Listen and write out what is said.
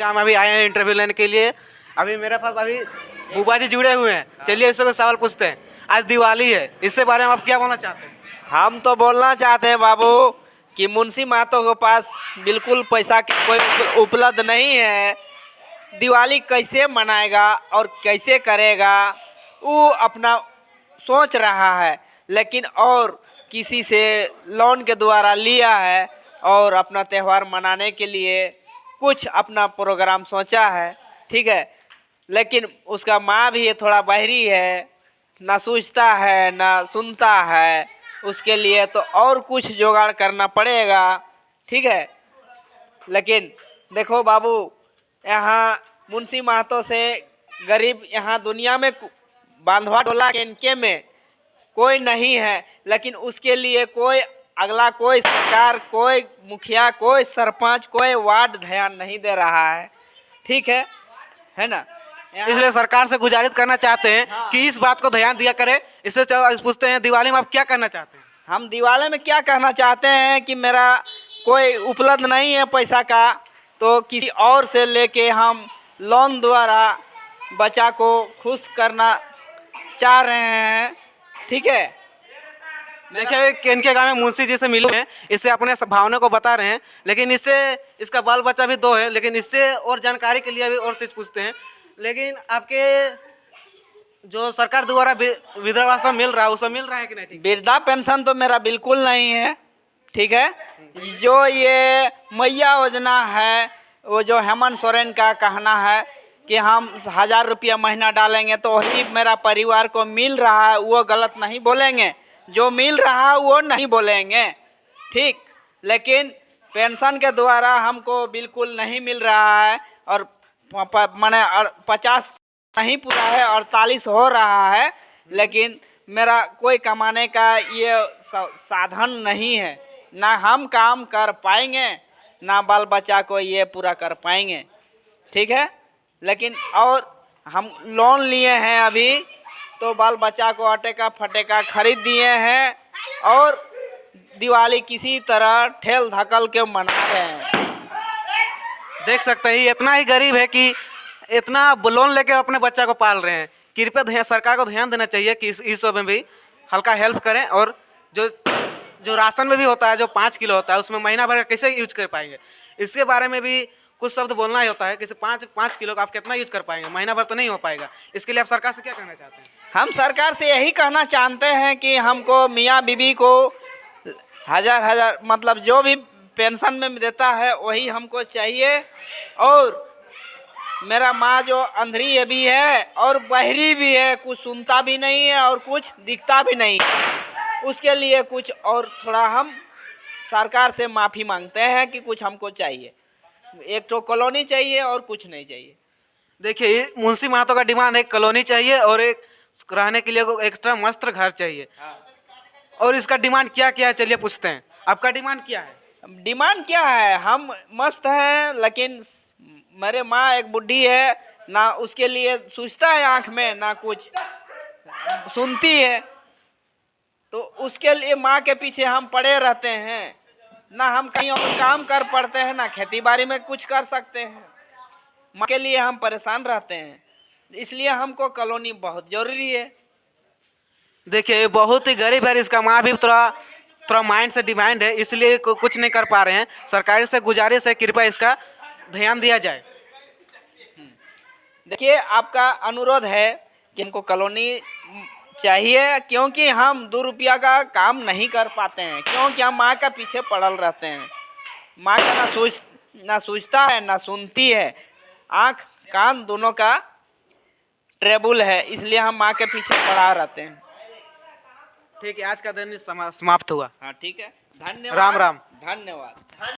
काम अभी आए हैं इंटरव्यू लेने के लिए। अभी मेरे पास अभी बुबा जी जुड़े हुए हैं, चलिए इससे कोई सवाल पूछते हैं। आज दिवाली है, इससे बारे में आप क्या बोलना चाहते हैं? हम तो बोलना चाहते हैं बाबू कि मुंशी महतो के पास बिल्कुल पैसा की कोई उपलब्ध नहीं है। दिवाली कैसे मनाएगा और कैसे करेगा वो अपना सोच रहा है, लेकिन और किसी से लोन के द्वारा लिया है और अपना त्यौहार मनाने के लिए कुछ अपना प्रोग्राम सोचा है, ठीक है। लेकिन उसका माँ भी थोड़ा बहरी है, ना सोचता है ना सुनता है, उसके लिए तो और कुछ जुगाड़ करना पड़ेगा, ठीक है। लेकिन देखो बाबू, यहाँ मुंशी महतो से गरीब यहाँ दुनिया में बांधवा टोला केनके में कोई नहीं है, लेकिन उसके लिए कोई अगला कोई सरकार, कोई मुखिया, कोई सरपंच, कोई वार्ड ध्यान नहीं दे रहा है, ठीक है ना। इसलिए सरकार से गुजारिश करना चाहते हैं कि इस बात को ध्यान दिया करे। इससे पूछते हैं दिवाली में आप क्या करना चाहते हैं? हम दिवाली में क्या कहना चाहते हैं कि मेरा कोई उपलब्ध नहीं है पैसा का, तो किसी और से लेके हम लोन द्वारा बच्चा को खुश करना चाह रहे हैं, ठीक है। देखिए इनके गांव में मुंशी जी से मिले हैं, इससे अपने भावना को बता रहे हैं, लेकिन इससे इसका बाल बच्चा भी 2 है, लेकिन इससे और जानकारी के लिए भी और चीज पूछते हैं। लेकिन आपके जो सरकार द्वारा वृद्धावस्था मिल रहा है, वो सब मिल रहा है कि नहीं? ठीक, वृद्धा पेंशन तो मेरा बिल्कुल नहीं है, ठीक है। जो ये मैया योजना है, वो जो हेमंत सोरेन का कहना है कि हम 1000 रुपया महीना डालेंगे तो वही मेरा परिवार को मिल रहा है, वो गलत नहीं बोलेंगे। जो मिल रहा है वो नहीं बोलेंगे, ठीक। लेकिन पेंशन के द्वारा हमको बिल्कुल नहीं मिल रहा है और मैंने 50 नहीं पूरा है, 48 हो रहा है, लेकिन मेरा कोई कमाने का ये साधन नहीं है। ना हम काम कर पाएंगे, ना बाल बच्चा को ये पूरा कर पाएंगे, ठीक है। लेकिन और हम लोन लिए हैं अभी, तो बाल बच्चा को अटेका फटेका खरीद दिए हैं और दिवाली किसी तरह ठेल धकल के मना रहे हैं। देख सकते हैं इतना ही गरीब है कि इतना लोन लेके अपने बच्चा को पाल रहे हैं। कृपया सरकार को ध्यान देना चाहिए कि इस सब में भी हल्का हेल्प करें। और जो राशन में भी होता है, जो 5 किलो होता है, उसमें महीना भर कैसे यूज कर पाएंगे, इसके बारे में भी कुछ शब्द बोलना ही होता है कि 5 किलो का आप कितना यूज कर पाएंगे, महीना भर तो नहीं हो पाएगा। इसके लिए आप सरकार से क्या कहना चाहते हैं? हम सरकार से यही कहना चाहते हैं कि हमको मियाँ बीबी को 1000 मतलब जो भी पेंशन में देता है वही हमको चाहिए। और मेरा माँ जो अंधरी भी है और बहरी भी है, कुछ सुनता भी नहीं है और कुछ दिखता भी नहीं है, उसके लिए कुछ और थोड़ा हम सरकार से माफ़ी मांगते हैं कि कुछ हमको चाहिए। एक तो कॉलोनी चाहिए और कुछ नहीं चाहिए। देखिए मुंशी महतो का डिमांड है कॉलोनी चाहिए और एक रहने के लिए एक्स्ट्रा मस्त घर चाहिए। और इसका डिमांड क्या क्या है, चलिए पूछते हैं। आपका डिमांड क्या है? डिमांड क्या है? हम मस्त हैं, लेकिन मेरे माँ एक बुढ़ी है, ना उसके लिए सोचता है आँख में, ना कुछ सुनती है, तो उसके लिए माँ के पीछे हम पड़े रहते हैं। ना हम कहीं और काम कर पड़ते हैं, ना खेती बाड़ी में कुछ कर सकते हैं। माँ के लिए हम परेशान रहते हैं, इसलिए हमको कॉलोनी बहुत ज़रूरी है। देखिए बहुत ही गरीब है, इसका माँ भी थोड़ा माइंड से डिमांड है, इसलिए कुछ नहीं कर पा रहे हैं। सरकार से गुजारिश है कृपया इसका ध्यान दिया जाए। देखिए आपका अनुरोध है कि हमको कॉलोनी चाहिए, क्योंकि हम 2 रुपया का काम नहीं कर पाते हैं, क्योंकि हम माँ का पीछे पड़ल रहते हैं। माँ का ना सोचता है ना सुनती है, आँख कान दोनों का ट्रेबल है, इसलिए हम माँ के पीछे पड़ा रहते हैं। ठीक है, आज का दिन समाप्त हुआ। हाँ ठीक है, धन्यवाद। राम राम। धन्यवाद।